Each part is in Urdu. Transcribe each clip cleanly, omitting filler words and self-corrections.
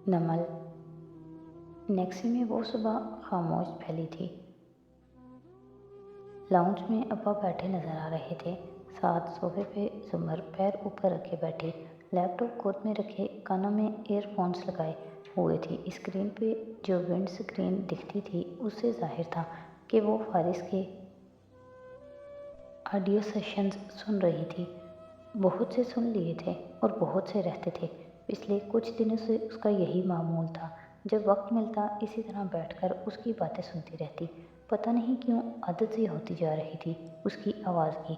نمل نیکسی میں وہ صبح خاموش پھیلی تھی۔ لاؤنج میں ابا بیٹھے نظر آ رہے تھے، ساتھ صوفے پہ زمر پیر اوپر رکھے بیٹھی، لیپ ٹاپ گود میں رکھے، کانوں میں ایئر فونز لگائے ہوئے تھی۔ اسکرین پہ جو ونڈ سکرین دکھتی تھی اس سے ظاہر تھا کہ وہ فارس کے آڈیو سیشنز سن رہی تھی۔ بہت سے سن لیے تھے اور بہت سے رہتے تھے۔ پچھلے کچھ دنوں سے اس کا یہی معمول تھا، جب وقت ملتا اسی طرح بیٹھ کر اس کی باتیں سنتی رہتی۔ پتہ نہیں کیوں عادت سی ہوتی جا رہی تھی اس کی آواز کی۔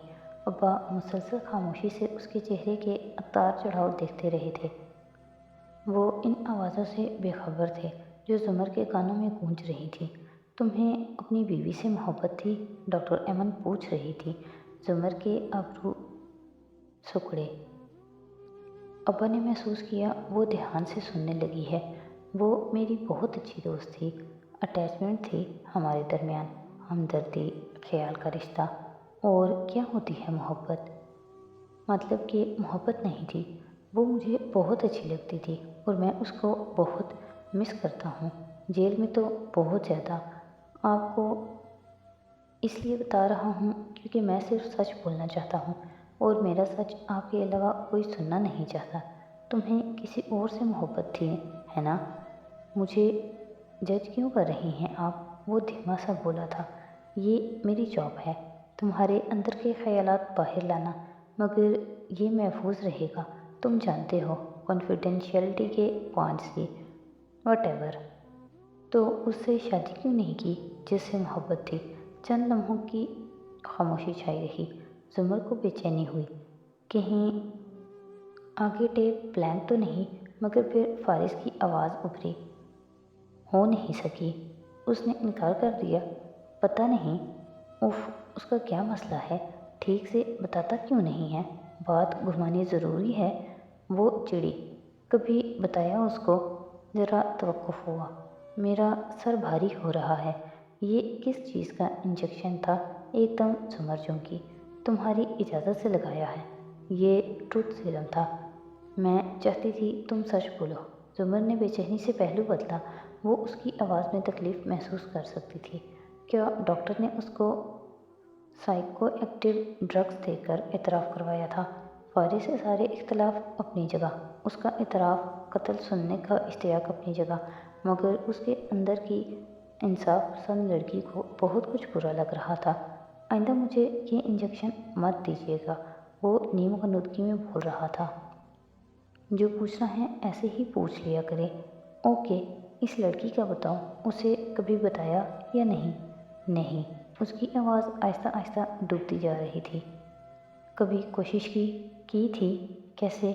ابا مسلسل خاموشی سے اس کے چہرے کے اتار چڑھاؤ دیکھتے رہے تھے۔ وہ ان آوازوں سے بے خبر تھے جو زمر کے کانوں میں گونج رہی تھی۔ تمہیں اپنی بیوی سے محبت تھی؟ ڈاکٹر ایمن پوچھ رہی تھی۔ زمر کے ابرو سکڑے۔ ابا نے محسوس کیا وہ دھیان سے سننے لگی ہے۔ وہ میری بہت اچھی دوست تھی، اٹیچمنٹ تھی ہمارے درمیان، ہمدردی، خیال کا رشتہ۔ اور کیا ہوتی ہے محبت؟ مطلب کہ محبت نہیں تھی۔ وہ مجھے بہت اچھی لگتی تھی اور میں اس کو بہت مس کرتا ہوں، جیل میں تو بہت زیادہ۔ آپ کو اس لیے بتا رہا ہوں کیونکہ میں صرف سچ بولنا چاہتا ہوں اور میرا سچ آپ کے علاوہ کوئی سننا نہیں چاہتا۔ تمہیں کسی اور سے محبت تھی، ہے نا؟ مجھے جج کیوں کر رہی ہیں آپ؟ وہ دھیما سا بولا تھا۔ یہ میری جاب ہے، تمہارے اندر کے خیالات باہر لانا، مگر یہ محفوظ رہے گا، تم جانتے ہو، کانفیڈینشیلٹی کے پوائنٹس واٹ ایور۔ تو اس سے شادی کیوں نہیں کی جس سے محبت تھی؟ چند لمحوں کی خاموشی چھائی رہی۔ زمر کو بے چینی ہوئی، کہیں آگے ٹیپ بلینک تو نہیں، مگر پھر فارس کی آواز ابھری۔ ہو نہیں سکی؟ اس نے انکار کر دیا؟ پتہ نہیں، اف، اس کا کیا مسئلہ ہے؟ ٹھیک سے بتاتا کیوں نہیں ہے؟ بات گھمانی ضروری ہے؟ وہ چڑی۔ کبھی بتایا اس کو؟ ذرا توقف ہوا۔ میرا سر بھاری ہو رہا ہے۔ یہ کس چیز کا انجیکشن تھا؟ ایک دم زمر چونکی۔ تمہاری اجازت سے لگایا ہے۔ یہ ٹروتھ سیرم تھا۔ میں چاہتی تھی تم سچ بولو۔ زمر نے بے چینی سے پہلو بدلا۔ وہ اس کی آواز میں تکلیف محسوس کر سکتی تھی۔ کیا ڈاکٹر نے اس کو سائیکو ایکٹیو ڈرگز دے کر اعتراف کروایا تھا؟ فارس سے سارے اختلاف اپنی جگہ، اس کا اعتراف، قتل سننے کا اشتیاق اپنی جگہ، مگر اس کے اندر کی انصاف پسند لڑکی کو بہت کچھ برا لگ رہا تھا۔ آئندہ مجھے یہ انجیکشن مت دیجیے گا، وہ نیم غنودگی میں بول رہا تھا۔ جو پوچھنا ہے ایسے ہی پوچھ لیا کرے۔ اوکے، اس لڑکی کا بتاؤ، اسے کبھی بتایا یا نہیں؟ نہیں۔ اس کی آواز آہستہ آہستہ ڈوبتی جا رہی تھی۔ کبھی کوشش کی تھی؟ کیسے؟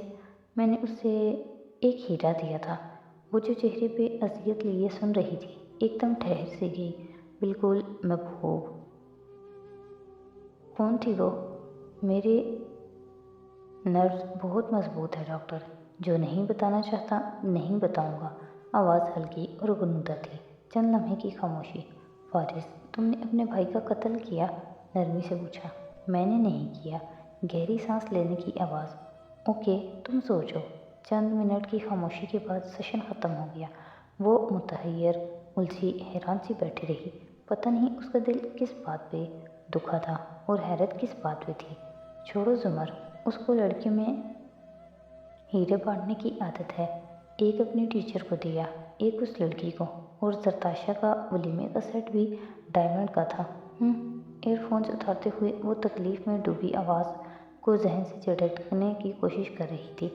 میں نے اسے ایک ہیرا دیا تھا۔ وہ جو چہرے پہ اذیت لیے سن رہی تھی، ایک دم ٹھہر سی گئی، بالکل مبہوت۔ کون تھی وہ؟ میرے نروز بہت مضبوط ہے ڈاکٹر، جو نہیں بتانا چاہتا نہیں بتاؤں گا۔ آواز ہلکی اور غنودہ تھی۔ چند لمحے کی خاموشی۔ فارس، تم نے اپنے بھائی کا قتل کیا؟ نرمی سے پوچھا۔ میں نے نہیں کیا۔ گہری سانس لینے کی آواز۔ اوکے، تم سوچو۔ چند منٹ کی خاموشی کے بعد سیشن ختم ہو گیا۔ وہ متحیر، الجھی، حیران سی بیٹھی رہی۔ پتہ نہیں اس کا دل کس بات پہ دکھا تھا اور حیرت کس بات پہ تھی۔ چھوڑو زمر، اس کو لڑکیوں میں ہیرے بانٹنے کی عادت ہے۔ ایک اپنی ٹیچر کو دیا، ایک اس لڑکی کو، اور زرتاشا کا ولیمے کا سیٹ بھی ڈائمنڈ کا تھا۔ ایئر فونز اتارتے ہوئے وہ تکلیف میں ڈوبی آواز کو ذہن سے جھٹکنے کی کوشش کر رہی تھی۔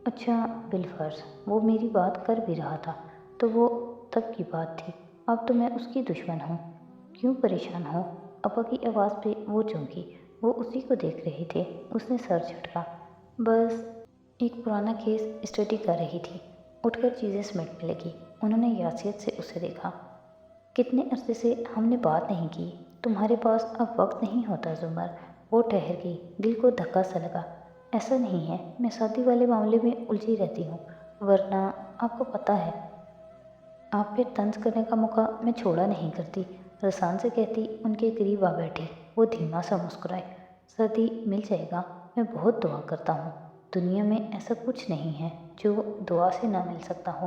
اچھا، بالفرض وہ میری بات کر بھی رہا تھا تو وہ تب کی بات تھی، اب تو میں اس کی دشمن ہوں۔ کیوں پریشان ہو؟ ابا کی آواز پہ وہ چونکی۔ وہ اسی کو دیکھ رہے تھے۔ اس نے سر جھٹکا۔ بس ایک پرانا کیس اسٹڈی کر رہی تھی۔ اٹھ کر چیزیں سمیٹنے لگی۔ انہوں نے یاسیت سے اسے دیکھا۔ کتنے عرصے سے ہم نے بات نہیں کی۔ تمہارے پاس اب وقت نہیں ہوتا زمر؟ وہ ٹھہر گئی، دل کو دھکا سا لگا۔ ایسا نہیں ہے، میں شادی والے معاملے میں الجھی رہتی ہوں، ورنہ آپ کو پتہ ہے آپ پہ طنز کرنے کا موقع میں چھوڑا نہیں کرتی۔ رسان سے کہتی ان کے قریب آ بیٹھی۔ وہ دھیما سا مسکرائے۔ شادی مل جائے گا، میں بہت دعا کرتا ہوں۔ دنیا میں ایسا کچھ نہیں ہے جو دعا سے نہ مل سکتا ہو،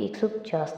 150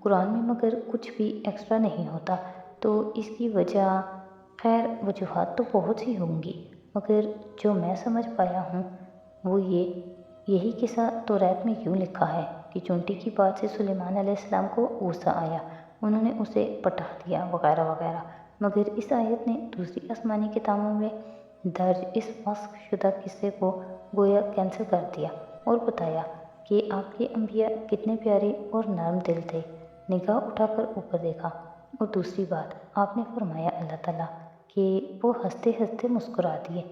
قرآن میں مگر کچھ بھی ایکسٹرا نہیں ہوتا، تو اس کی وجہ خیر وجوہات تو بہت سی ہوں گی، مگر جو میں سمجھ پایا ہوں وہ یہی قصہ توریت میں یوں لکھا ہے کہ چونٹی کی بات سے سلیمان علیہ السلام کو غصہ آیا، انہوں نے اسے پٹا دیا وغیرہ وغیرہ، مگر اس آیت نے دوسری آسمانی کتابوں میں درج اس وصف شدہ قصے کو گویا کینسل کر دیا اور بتایا کہ آپ کے انبیاء کتنے پیارے اور نرم دل تھے۔ نگاہ اٹھا کر اوپر دیکھا، اور دوسری بات آپ نے فرمایا اللہ تعالیٰ کہ وہ ہنستے ہنستے مسکرا دیے۔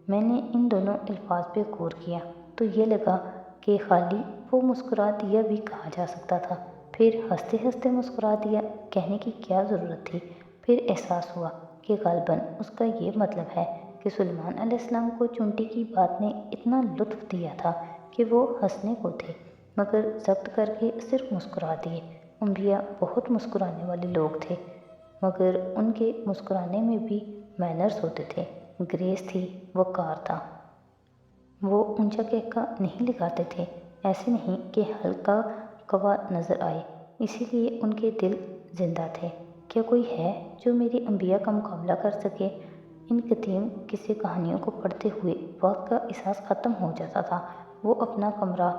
میں نے ان دونوں الفاظ پہ غور کیا تو یہ لگا کہ خالی وہ مسکرا دیا بھی کہا جا سکتا تھا، پھر ہنستے ہنستے مسکرا دیا کہنے کی کیا ضرورت تھی؟ پھر احساس ہوا کہ غالباً اس کا یہ مطلب ہے کہ سلیمان علیہ السلام کو چونٹی کی بات نے اتنا لطف دیا تھا کہ وہ ہنسنے کو تھے مگر ضبط کر کے صرف مسکرا دیے۔ انبیاء بہت مسکرانے والے لوگ تھے، مگر ان کے مسکرانے میں بھی مینرز ہوتے تھے، گریس تھی، وقار تھا۔ وہ اونچا کہکا نہیں لگاتے تھے، ایسے نہیں کہ ہلکا قوا نظر آئے، اسی لیے ان کے دل زندہ تھے۔ کیا کوئی ہے جو میرے انبیاء کا مقابلہ کر سکے؟ ان قدیم قصے کہانیوں کو پڑھتے ہوئے وقت کا احساس ختم ہو جاتا تھا۔ وہ اپنا کمرہ،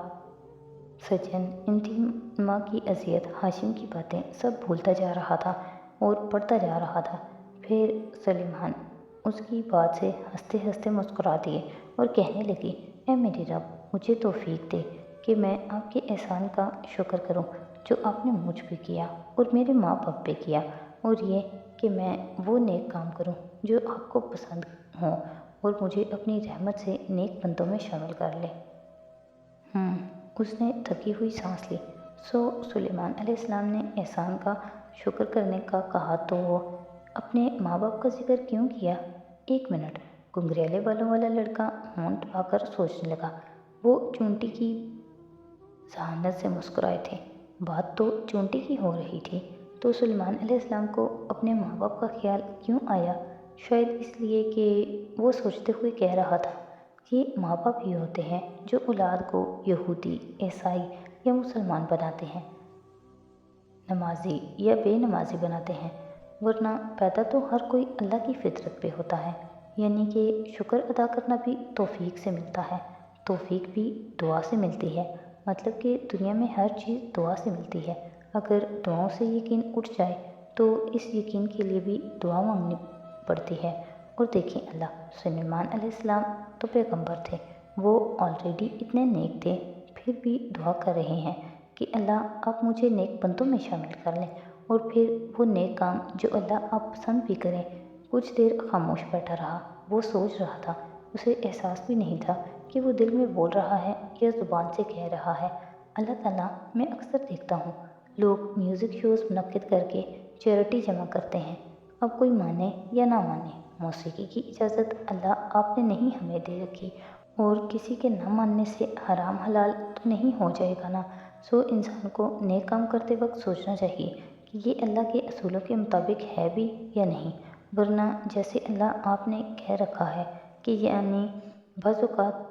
سجن، انتما کی اذیت، ہاشم کی باتیں سب بھولتا جا رہا تھا اور پڑھتا جا رہا تھا۔ پھر سلیمان اس کی بات سے ہنستے ہنستے مسکرا دیے اور کہنے لگے، اے میرے رب، مجھے توفیق دے کہ میں آپ کے احسان کا شکر کروں جو آپ نے مجھ پہ کیا اور میرے ماں باپ پہ کیا، اور یہ کہ میں وہ نیک کام کروں جو آپ کو پسند ہوں اور مجھے اپنی رحمت سے نیک بندوں میں شامل کر لے۔ اس نے تھکی ہوئی سانس لی۔ سلیمان علیہ السلام نے احسان کا شکر کرنے کا کہا تو وہ اپنے ماں باپ کا ذکر کیوں کیا؟ ایک منٹ، گھنگریلے بالوں والا لڑکا ہونٹ پا کر سوچنے لگا۔ وہ چونٹی کی ذہانت سے مسکرائے تھے، بات تو چونٹی کی ہو رہی تھی، تو سلیمان علیہ السلام کو اپنے ماں باپ کا خیال کیوں آیا؟ شاید اس لیے کہ وہ سوچتے ہوئے کہہ رہا تھا، یہ ماں باپ ہی ہوتے ہیں جو اولاد کو یہودی، عیسائی یا مسلمان بناتے ہیں، نمازی یا بے نمازی بناتے ہیں، ورنہ پیدا تو ہر کوئی اللہ کی فطرت پہ ہوتا ہے۔ یعنی کہ شکر ادا کرنا بھی توفیق سے ملتا ہے، توفیق بھی دعا سے ملتی ہے، مطلب کہ دنیا میں ہر چیز دعا سے ملتی ہے۔ اگر دعاؤں سے یقین اٹھ جائے تو اس یقین کے لیے بھی دعا مانگنی پڑتی ہے۔ اور دیکھیں اللہ، سلیمان علیہ السلام تو پیغمبر تھے، وہ آلریڈی اتنے نیک تھے، پھر بھی دعا کر رہے ہیں کہ اللہ آپ مجھے نیک بندوں میں شامل کر لیں، اور پھر وہ نیک کام جو اللہ آپ پسند بھی کریں۔ کچھ دیر خاموش بیٹھا رہا، وہ سوچ رہا تھا، اسے احساس بھی نہیں تھا کہ وہ دل میں بول رہا ہے یا زبان سے کہہ رہا ہے۔ اللہ تعالیٰ، میں اکثر دیکھتا ہوں لوگ میوزک شوز منعقد کر کے چیریٹی جمع کرتے ہیں، اب کوئی مانے یا نہ مانے، موسیقی کی اجازت اللہ آپ نے نہیں ہمیں دے رکھی، اور کسی کے نہ ماننے سے حرام حلال تو نہیں ہو جائے گا نا۔ انسان کو نیک کام کرتے وقت سوچنا چاہیے کہ یہ اللہ کے اصولوں کے مطابق ہے بھی یا نہیں، ورنہ جیسے اللہ آپ نے کہہ رکھا ہے کہ یعنی بعض اوقات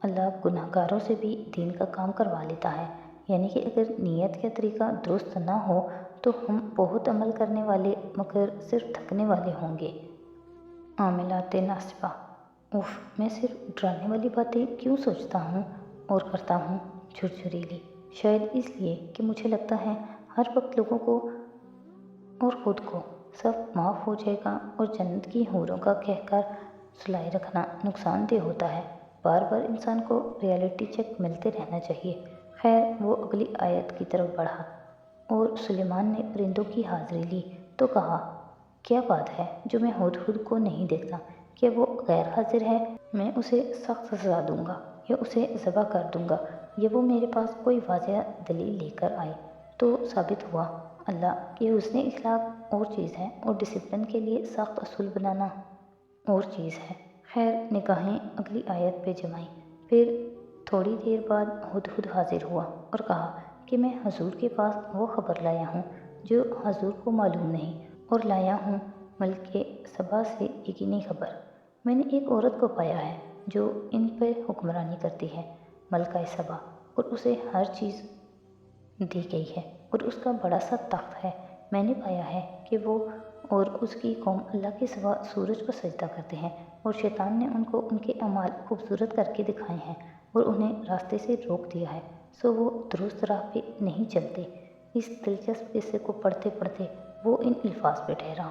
اللہ گناہ گاروں سے بھی دین کا کام کروا لیتا ہے، یعنی کہ اگر نیت یا طریقہ درست نہ ہو تو ہم بہت عمل کرنے والے مگر صرف تھکنے والے ہوں گے۔ عاملات ناصبہ، میں صرف ڈرانے والی باتیں کیوں سوچتا ہوں اور کرتا ہوں؟ جھرجھریلی، شاید اس لیے کہ مجھے لگتا ہے ہر وقت لوگوں کو اور خود کو سب معاف ہو جائے گا، اور جنت کی حوروں کا کہہ کر سلائے رکھنا نقصان دہ ہوتا ہے۔ بار بار انسان کو ریالٹی چیک ملتے رہنا چاہیے۔ خیر، وہ اگلی آیت کی طرف بڑھا، اور سلیمان نے پرندوں کی حاضری لی تو کہا، کیا بات ہے جو میں ہدہد کو نہیں دیکھتا؟ کیا وہ غیر حاضر ہے؟ میں اسے سخت سزا دوں گا یا اسے ذبح کر دوں گا، یا وہ میرے پاس کوئی واضح دلیل لے کر آئے تو ثابت ہوا اللہ کہ حسن اخلاق اور چیز ہے اور ڈسپلن کے لیے سخت اصول بنانا اور چیز ہے۔ خیر، نگاہیں اگلی آیت پہ جمائیں، پھر تھوڑی دیر بعد ہدہد حاضر ہوا اور کہا کہ میں حضور کے پاس وہ خبر لایا ہوں جو حضور کو معلوم نہیں، اور لایا ہوں ملک سبا سے یقینی خبر۔ میں نے ایک عورت کو پایا ہے جو ان پہ حکمرانی کرتی ہے، ملکہ سبا، اور اسے ہر چیز دی گئی ہے۔ اور اس کا بڑا سا تخت ہے۔ میں نے پایا ہے کہ وہ اور اس کی قوم اللہ کے سوا سورج کو سجدہ کرتے ہیں، اور شیطان نے ان کو ان کے اعمال خوبصورت کر کے دکھائے ہیں اور انہیں راستے سے روک دیا ہے، سو وہ درست راہ پہ نہیں چلتے۔ اس دلچسپ قصے کو پڑھتے پڑھتے وہ ان الفاظ پہ ٹھہرا۔